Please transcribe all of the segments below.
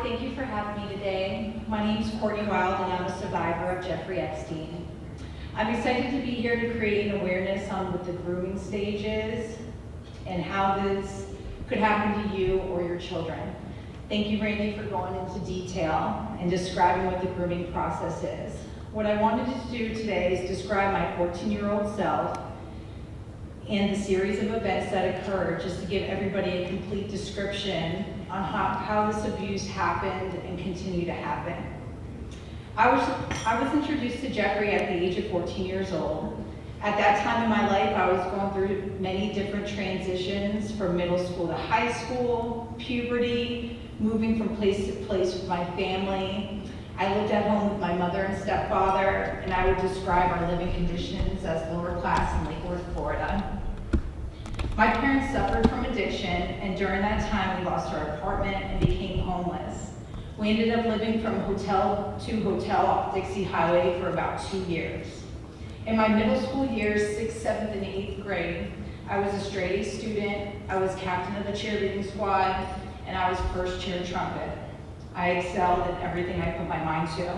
thank you for having me today. My name is Courtney Wild and I'm a survivor of Jeffrey Epstein. I'm excited to be here to create an awareness on what the grooming stage is and how this could happen to you or your children. Thank you, Randy, for going into detail and describing what the grooming process is. What I wanted to do today is describe my 14-year-old self and the series of events that occurred, just to give everybody a complete description on how this abuse happened and continued to happen. I was introduced to Jeffrey at the age of 14 years old. At that time in my life, I was going through many different transitions from middle school to high school, puberty, moving from place to place with my family. I lived at home with my mother and stepfather, and I would describe our living conditions as lower class in Lake Worth, Florida. My parents suffered from addiction, and during that time, we lost our apartment and became homeless. We ended up living from hotel to hotel off Dixie Highway for about 2 years. In my middle school years, 6th, 7th, and 8th grade, I was a straight A student, I was captain of the cheerleading squad, and I was first cheer trumpet. I excelled at everything I put my mind to.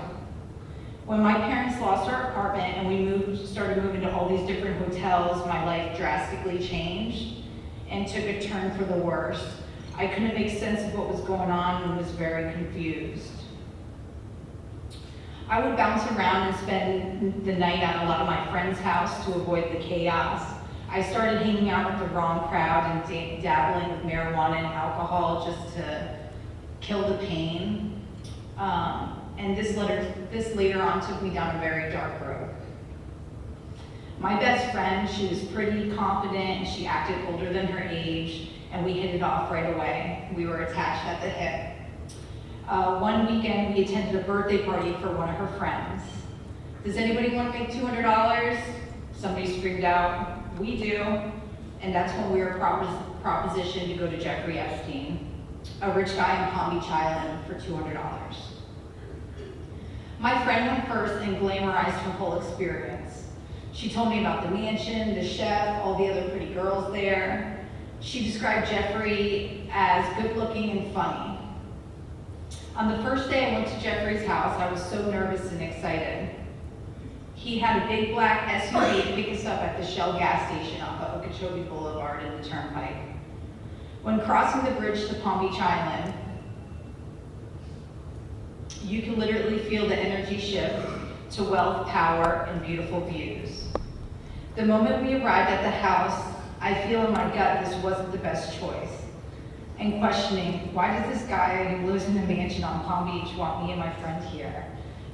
When my parents lost our apartment and we started moving to all these different hotels, my life drastically changed and took a turn for the worse. I couldn't make sense of what was going on and was very confused. I would bounce around and spend the night at a lot of my friends' house to avoid the chaos. I started hanging out with the wrong crowd and dabbling with marijuana and alcohol just to kill the pain. And this later on took me down a very dark road. My best friend, she was pretty confident and she acted older than her age, and we hit it off right away. We were attached at the hip. One weekend, we attended a birthday party for one of her friends. Does anybody want to make $200? Somebody screamed out, we do. And that's when we were propositioned to go to Jeffrey Epstein, a rich guy in Palm Beach Island, for $200. My friend went first and glamorized her whole experience. She told me about the mansion, the chef, all the other pretty girls there. She described Jeffrey as good looking and funny. On the first day I went to Jeffrey's house, I was so nervous and excited. He had a big black SUV to pick us up at the Shell gas station off of Okeechobee Boulevard in the Turnpike. When crossing the bridge to Palm Beach Island, you can literally feel the energy shift to wealth, power, and beautiful views. The moment we arrived at the house, I feel in my gut this wasn't the best choice. And questioning, why does this guy who lives in a mansion on Palm Beach want me and my friend here?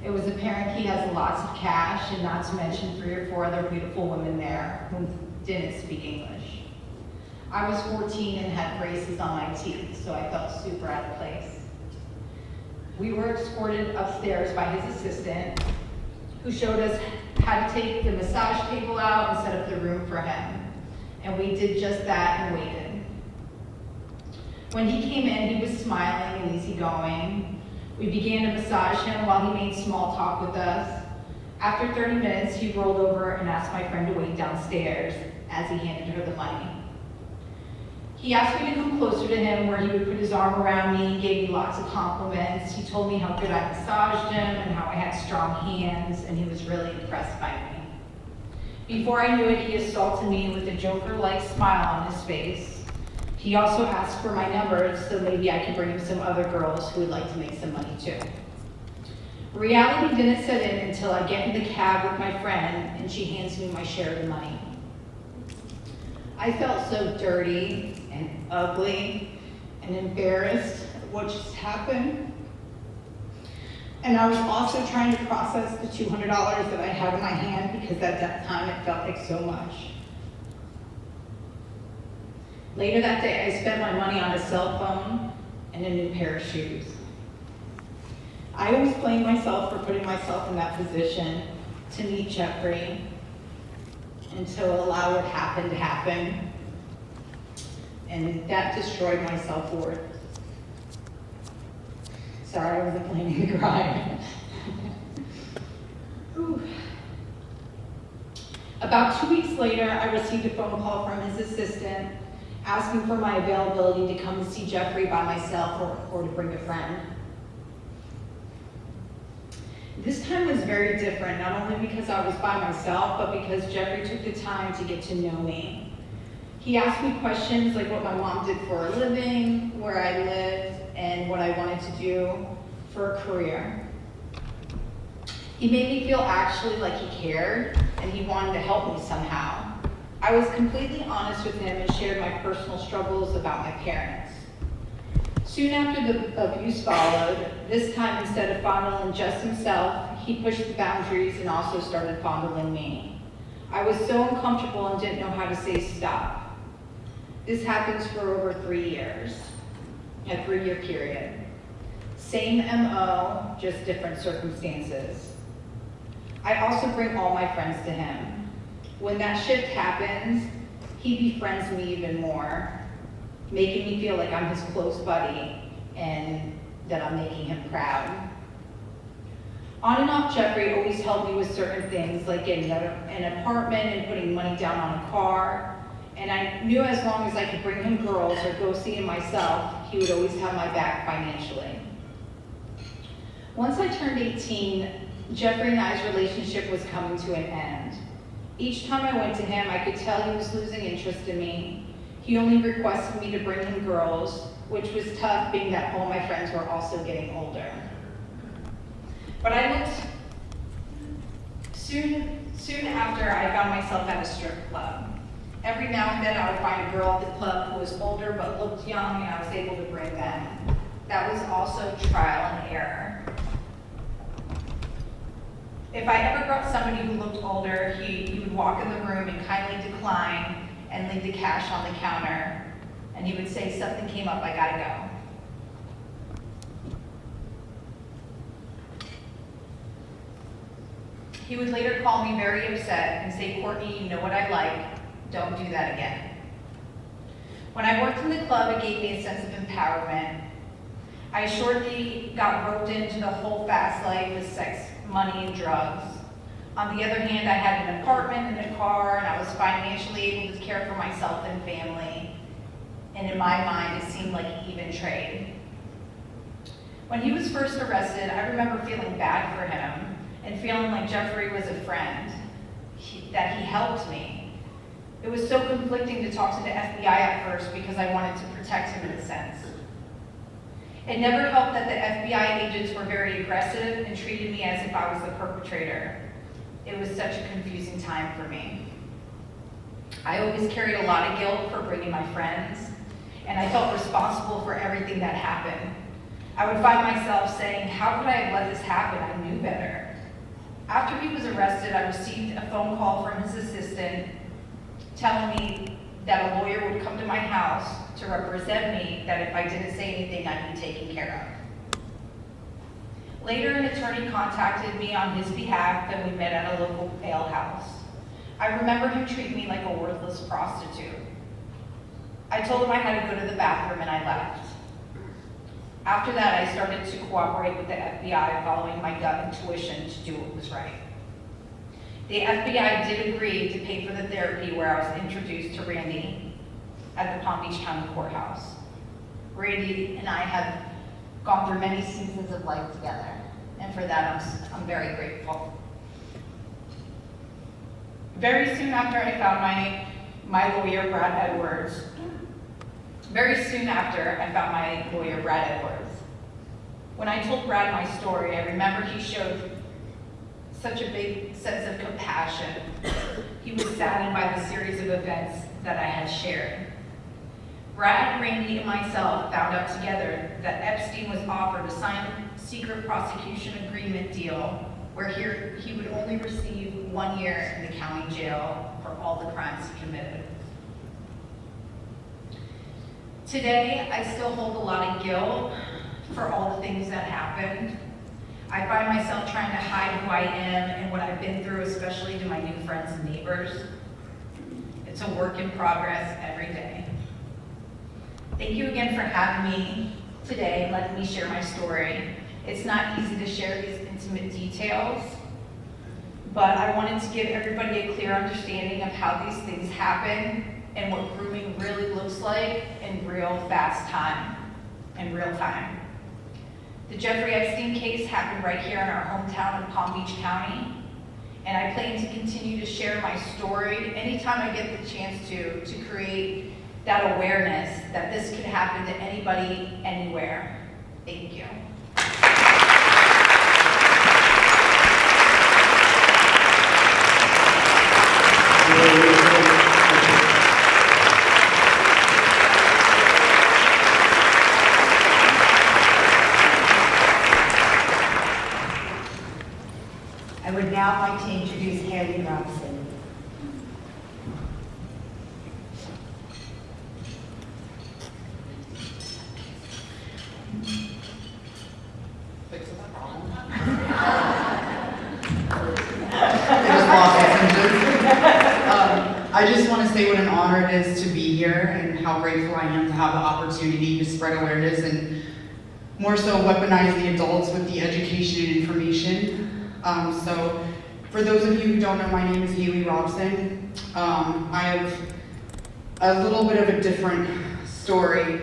It was apparent he has lots of cash, and not to mention 3 or 4 other beautiful women there who didn't speak English. I was 14 and had braces on my teeth, so I felt super out of place. We were escorted upstairs by his assistant, who showed us how to take the massage table out and set up the room for him. And we did just that and waited. When he came in, he was smiling and easygoing. We began to massage him while he made small talk with us. After 30 minutes, he rolled over and asked my friend to wait downstairs as he handed her the money. He asked me to come closer to him, where he would put his arm around me and gave me lots of compliments. He told me how good I massaged him and how I had strong hands, and he was really impressed by me. Before I knew it, he assaulted me with a Joker-like smile on his face. He also asked for my number so maybe I could bring him some other girls who would like to make some money too. Reality didn't set in until I get in the cab with my friend and she hands me my share of the money. I felt so dirty and ugly and embarrassed at what just happened. And I was also trying to process the $200 that I had in my hand, because at that time it felt like so much. Later that day, I spent my money on a cell phone and a new pair of shoes. I always blame myself for putting myself in that position to meet Jeffrey and to allow what happened to happen. And that destroyed my self-worth. Sorry, I wasn't planning to cry. About 2 weeks later, I received a phone call from his assistant asking for my availability to come and see Jeffrey by myself or to bring a friend. This time was very different, not only because I was by myself, but because Jeffrey took the time to get to know me. He asked me questions like what my mom did for a living, where I lived, and what I wanted to do for a career. He made me feel actually like he cared, and he wanted to help me somehow. I was completely honest with him and shared my personal struggles about my parents. Soon after the abuse followed, this time instead of fondling just himself, he pushed the boundaries and also started fondling me. I was so uncomfortable and didn't know how to say stop. This happens for over 3 years, a 3-year period. Same MO, just different circumstances. I also bring all my friends to him. When that shift happens, he befriends me even more, making me feel like I'm his close buddy and that I'm making him proud. On and off, Jeffrey always helped me with certain things, like getting an apartment and putting money down on a car. And I knew as long as I could bring him girls or go see him myself, he would always have my back financially. Once I turned 18, Jeffrey and I's relationship was coming to an end. Each time I went to him, I could tell he was losing interest in me. He only requested me to bring him girls, which was tough being that all my friends were also getting older. But I looked, soon after I found myself at a strip club. Every now and then I would find a girl at the club who was older but looked young, and I was able to bring them. That was also trial and error. If I ever brought somebody who looked older, he would walk in the room and kindly decline and leave the cash on the counter, and he would say, "Something came up, I gotta go." He would later call me very upset and say, "Courtney, you know what I like, don't do that again." When I worked in the club, it gave me a sense of empowerment. I shortly got roped into the whole fast life with sex, money, and drugs. On the other hand, I had an apartment and a car, and I was financially able to care for myself and family. And in my mind, it seemed like an even trade. When he was first arrested, I remember feeling bad for him and feeling like Jeffrey was a friend, that he helped me. It was so conflicting to talk to the FBI at first because I wanted to protect him in a sense. It never helped that the FBI agents were very aggressive and treated me as if I was the perpetrator. It was such a confusing time for me. I always carried a lot of guilt for bringing my friends, and I felt responsible for everything that happened. I would find myself saying, how could I have let this happen? I knew better. After he was arrested, I received a phone call from his assistant telling me that a lawyer would come to my house to represent me, that if I didn't say anything, I'd be taken care of. Later, an attorney contacted me on his behalf, and we met at a local ale house. I remember him treating me like a worthless prostitute. I told him I had to go to the bathroom, and I left. After that, I started to cooperate with the FBI, following my gut intuition to do what was right. The FBI did agree to pay for the therapy where I was introduced to Randy at the Palm Beach County Courthouse. Randy and I have gone through many seasons of life together, and for that I'm very grateful. Very soon after I found my lawyer, Brad Edwards. When I told Brad my story, I remember he showed such a big sense of compassion. He was saddened by the series of events that I had shared. Brad, Randy, and myself found out together that Epstein was offered a signed secret prosecution agreement deal where he would only receive 1 year in the county jail for all the crimes he committed. Today, I still hold a lot of guilt for all the things that happened. I find myself trying to hide who I am and what I've been through, especially to my new friends and neighbors. It's a work in progress every day. Thank you again for having me today and letting me share my story. It's not easy to share these intimate details, but I wanted to give everybody a clear understanding of how these things happen and what grooming really looks like in real fast time, in real time. The Jeffrey Epstein case happened right here in our hometown of Palm Beach County, and I plan to continue to share my story anytime I get the chance to create that awareness that this could happen to anybody, anywhere. Thank you. I would now like to introduce Haley Robson. I just want to say what an honor it is to be here and how grateful I am to have the opportunity to spread awareness and more so weaponize the adults with the education and information. So for those of you who don't know, my name is Haley Robson. I have a little bit of a different story.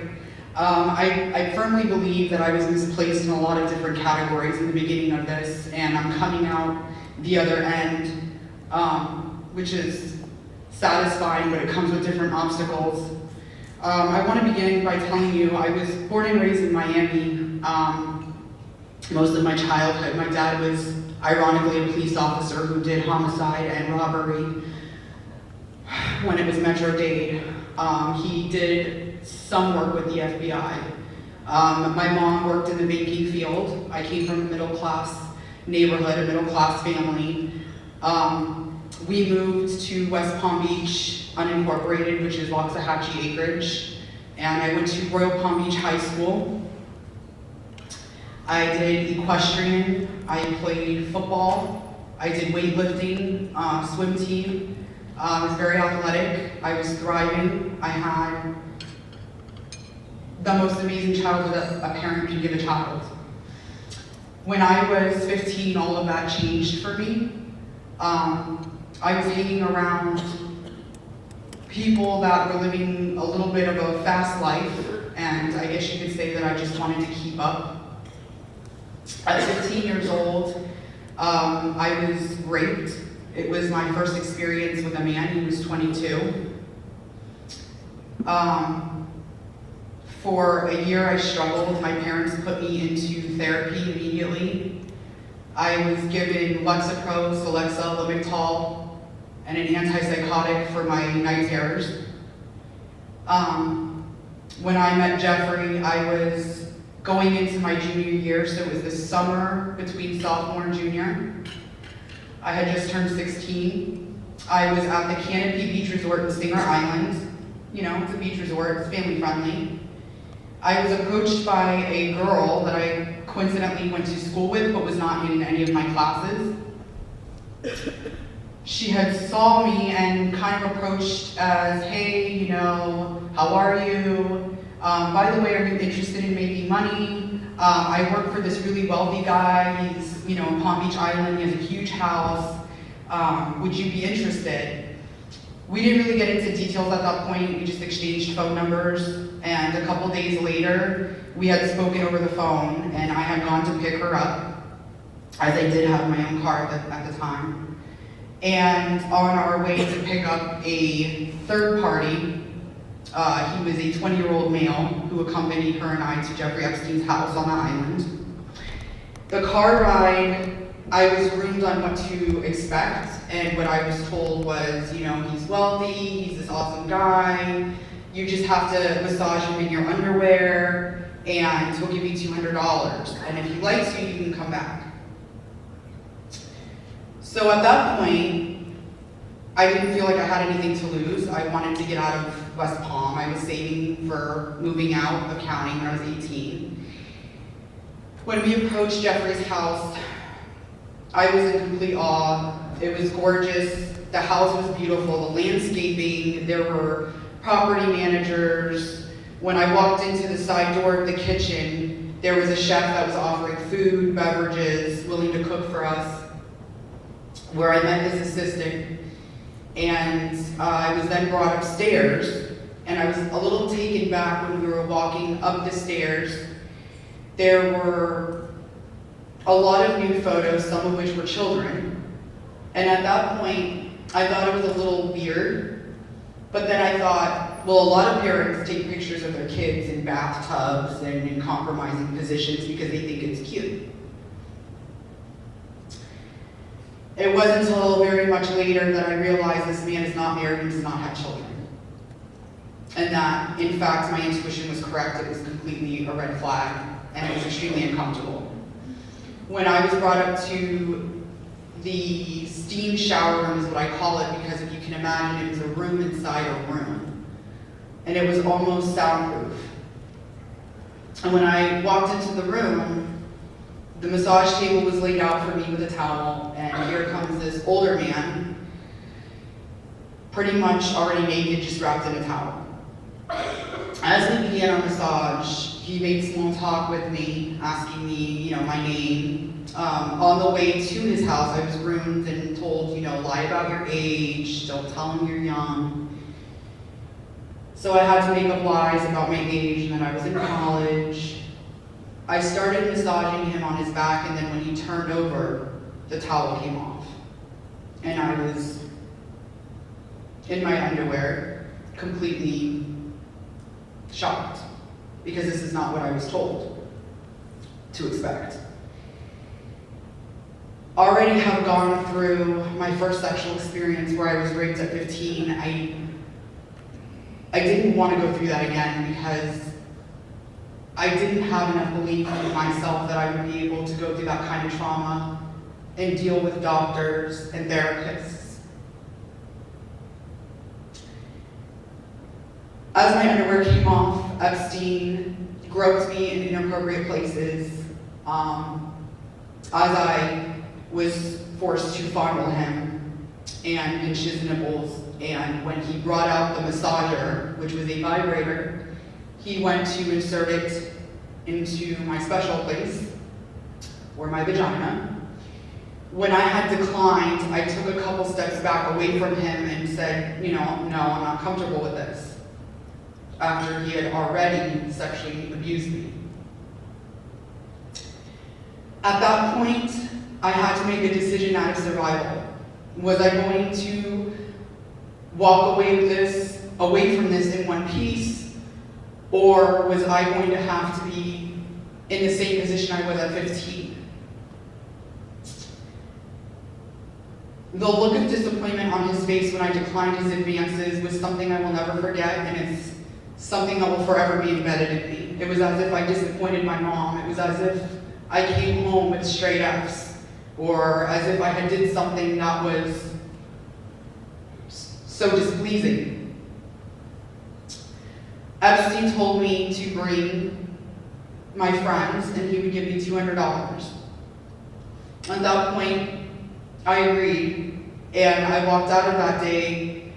I firmly believe that I was misplaced in a lot of different categories in the beginning of this, and I'm coming out the other end, which is satisfying, but it comes with different obstacles. I want to begin by telling you I was born and raised in Miami most of my childhood. My dad was ironically a police officer who did homicide and robbery when it was Metro-Dade. He did some work with the FBI. My mom worked in the banking field. I came from a middle-class neighborhood, a middle-class family. We moved to West Palm Beach, unincorporated, which is Waxahachie acreage, and I went to Royal Palm Beach High School. I did equestrian, I played football, I did weightlifting, swim team. I was very athletic, I was thriving. I had the most amazing childhood that a parent can give a child. When I was 15, all of that changed for me. I was hanging around people that were living a little bit of a fast life, and I guess you could say that I just wanted to keep up. At 15 years old, I was raped. It was my first experience with a man. He was 22. For a year I struggled. My parents put me into therapy immediately. I was given Lexapro, Celexa, Lamictal, and an antipsychotic for my night terrors. When I met Jeffrey, I was going into my junior year, so it was the summer between sophomore and junior. I had just turned 16. I was at the Canopy Beach Resort in Singer Island. You know, it's a beach resort, it's family friendly. I was approached by a girl that I coincidentally went to school with, but was not in any of my classes. She had saw me and kind of approached as, hey, you know, how are you? By the way, are you interested in making money? I work for this really wealthy guy. He's, you know, in Palm Beach Island. He has a huge house. Would you be interested? We didn't really get into details at that point. We just exchanged phone numbers. And a couple days later, we had spoken over the phone, and I had gone to pick her up, as I did have my own car at the time. And on our way to pick up a third party, he was a 20-year-old male who accompanied her and I to Jeffrey Epstein's house on the island. The car ride, I was groomed on what to expect, and what I was told was, you know, he's wealthy, he's this awesome guy, you just have to massage him in your underwear, and he'll give you $200, and if he likes you, you can come back. So at that point, I didn't feel like I had anything to lose. I wanted to get out of West Palm. I was saving for moving out of county when I was 18. When we approached Jeffrey's house, I was in complete awe. It was gorgeous. The house was beautiful. The landscaping, there were property managers. When I walked into the side door of the kitchen, there was a chef that was offering food, beverages, willing to cook for us, where I met his assistant. And I was then brought upstairs, and I was a little taken back when we were walking up the stairs. There were a lot of nude photos, some of which were children. And at that point, I thought it was a little weird. But then I thought, well, a lot of parents take pictures of their kids in bathtubs and in compromising positions because they think it's cute. It wasn't until very much later that I realized this man is not married and does not have children. And that, in fact, my intuition was correct. It was completely a red flag, and it was extremely uncomfortable. When I was brought up to the steam shower room is what I call it, because if you can imagine, it was a room inside a room. And it was almost soundproof. And when I walked into the room, the massage table was laid out for me with a towel, and here comes this older man, pretty much already naked, just wrapped in a towel. As we began our massage, he made small talk with me, asking me, my name. On the way to his house, I was groomed and told, lie about your age, don't tell him you're young. So I had to make up lies about my age and that I was in college. I started massaging him on his back, and then when he turned over, the towel came off. And I was in my underwear, completely shocked, because this is not what I was told to expect. Already have gone through my first sexual experience where I was raped at 15. I didn't want to go through that again because I didn't have enough belief in myself that I would be able to go through that kind of trauma and deal with doctors and therapists. As my underwear came off, Epstein groped me in inappropriate places. As I was forced to fondle him and pinch his nipples, and when he brought out the massager, which was a vibrator, he went to insert it into my special place, or my vagina. When I had declined, I took a couple steps back away from him and said, no, I'm not comfortable with this, after he had already sexually abused me. At that point, I had to make a decision out of survival. Was I going to walk away from this in one piece, or was I going to have to be in the same position I was at 15? The look of disappointment on his face when I declined his advances was something I will never forget, and it's something that will forever be embedded in me. It was as if I disappointed my mom. It was as if I came home with straight F's, or as if I had did something that was so displeasing. Epstein told me to bring my friends and he would give me $200. At that point, I agreed, and I walked out of that day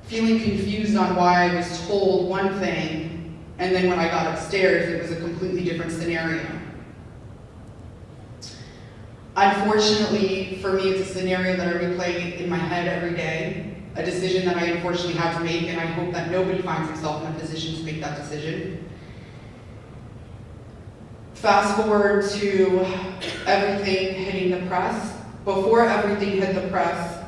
feeling confused on why I was told one thing, and then when I got upstairs, it was a completely different scenario. Unfortunately, for me, it's a scenario that I replay in my head every day, a decision that I unfortunately had to make, and I hope that nobody finds himself in a position to make that decision. Fast forward to everything hitting the press. Before everything hit the press,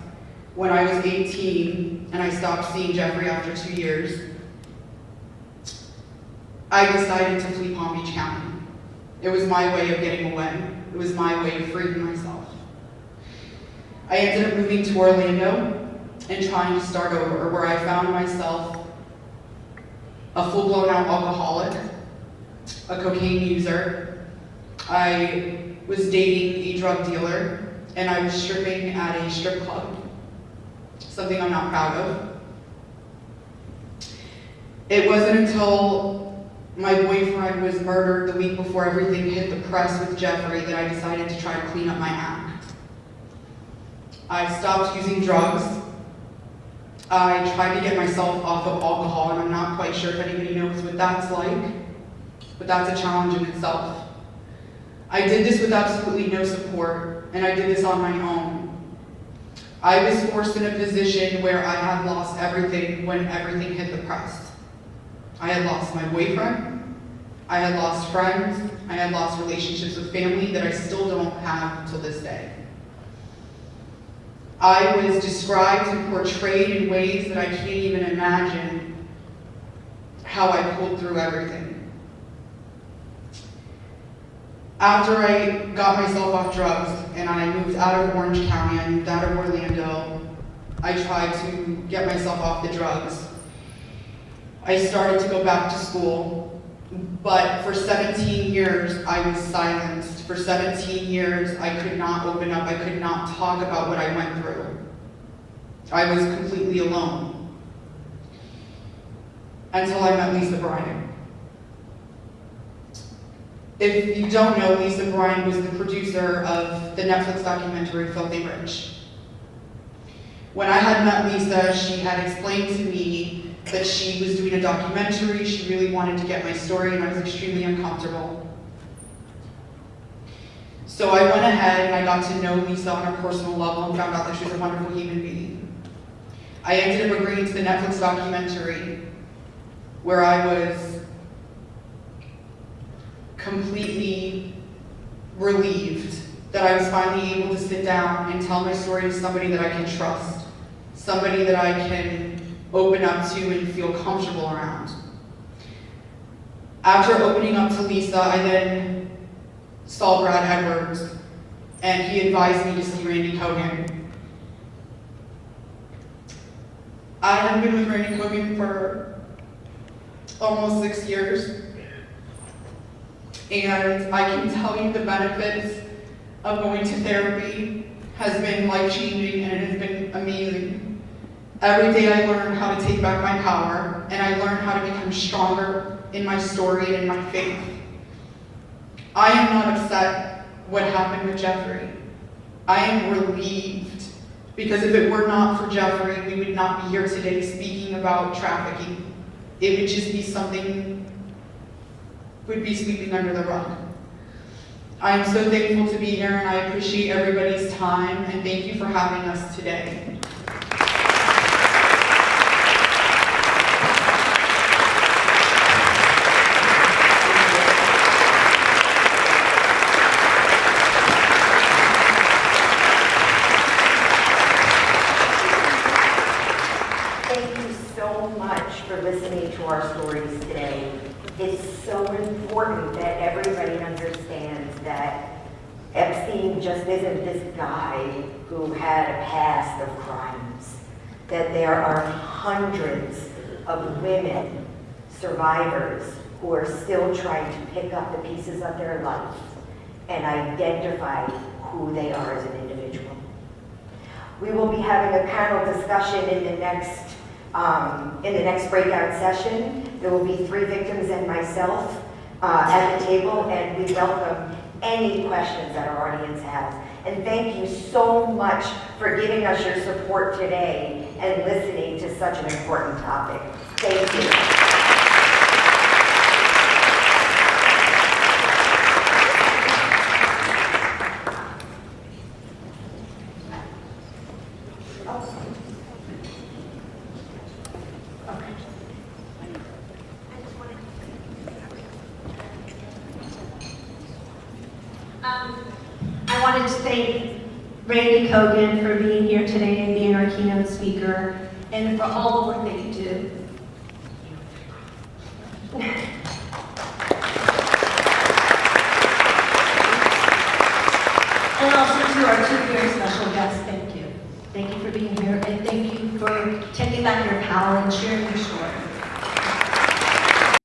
when I was 18 and I stopped seeing Jeffrey after 2 years, I decided to flee Palm Beach County. It was my way of getting away. It was my way of freeing myself. I ended up moving to Orlando and trying to start over, where I found myself a full-blown out alcoholic, a cocaine user. I was dating a drug dealer, and I was stripping at a strip club, something I'm not proud of. It wasn't until my boyfriend was murdered the week before everything hit the press with Jeffrey that I decided to try to clean up my act. I stopped using drugs. I tried to get myself off of alcohol, and I'm not quite sure if anybody knows what that's like, but that's a challenge in itself. I did this with absolutely no support, and I did this on my own. I was forced in a position where I had lost everything when everything hit the press. I had lost my boyfriend, I had lost friends, I had lost relationships with family that I still don't have till this day. I was described and portrayed in ways that I can't even imagine how I pulled through everything. After I got myself off drugs and I moved out of Orange County, I moved out of Orlando, I tried to get myself off the drugs. I started to go back to school, but for 17 years I was silenced. For 17 years I could not open up, I could not talk about what I went through. I was completely alone. Until I met Lisa Bryan. If you don't know, Lisa Bryan was the producer of the Netflix documentary Filthy Rich. When I had met Lisa, she had explained to me that she was doing a documentary, she really wanted to get my story, and I was extremely uncomfortable. So I went ahead and I got to know Lisa on a personal level and found out that she was a wonderful human being. I ended up agreeing to the Netflix documentary where I was completely relieved that I was finally able to sit down and tell my story to somebody that I can trust, somebody that I can open up to and feel comfortable around. After opening up to Lisa, I then saw Brad Edwards, and he advised me to see Randy Kogan. I have been with Randy Kogan for almost 6 years, and I can tell you the benefits of going to therapy has been life-changing and it has been amazing. Every day I learn how to take back my power, and I learn how to become stronger in my story and in my faith. I am not upset what happened with Jeffrey. I am relieved, because if it were not for Jeffrey, we would not be here today speaking about trafficking. It would just be something would be sweeping under the rug. I am so thankful to be here, and I appreciate everybody's time, and thank you for having us today. Thank you so much for listening to our stories today. It's so important that everybody understands that Epstein just isn't this guy who had a past of crimes, that there are hundreds of women, survivors, who are still trying to pick up the pieces of their life and identify who they are as an individual. We will be having a panel discussion in the next breakout session. There will be 3 victims and myself at the table, and we welcome any questions that our audience has. And thank you so much for giving us your support today and listening to such an important topic. Thank you. I wanted to thank Randy Kogan for being here today and being our keynote speaker, and for all the work that you do. And also to our 2 very special guests, thank you. Thank you for being here, and thank you for taking back your power and sharing your story.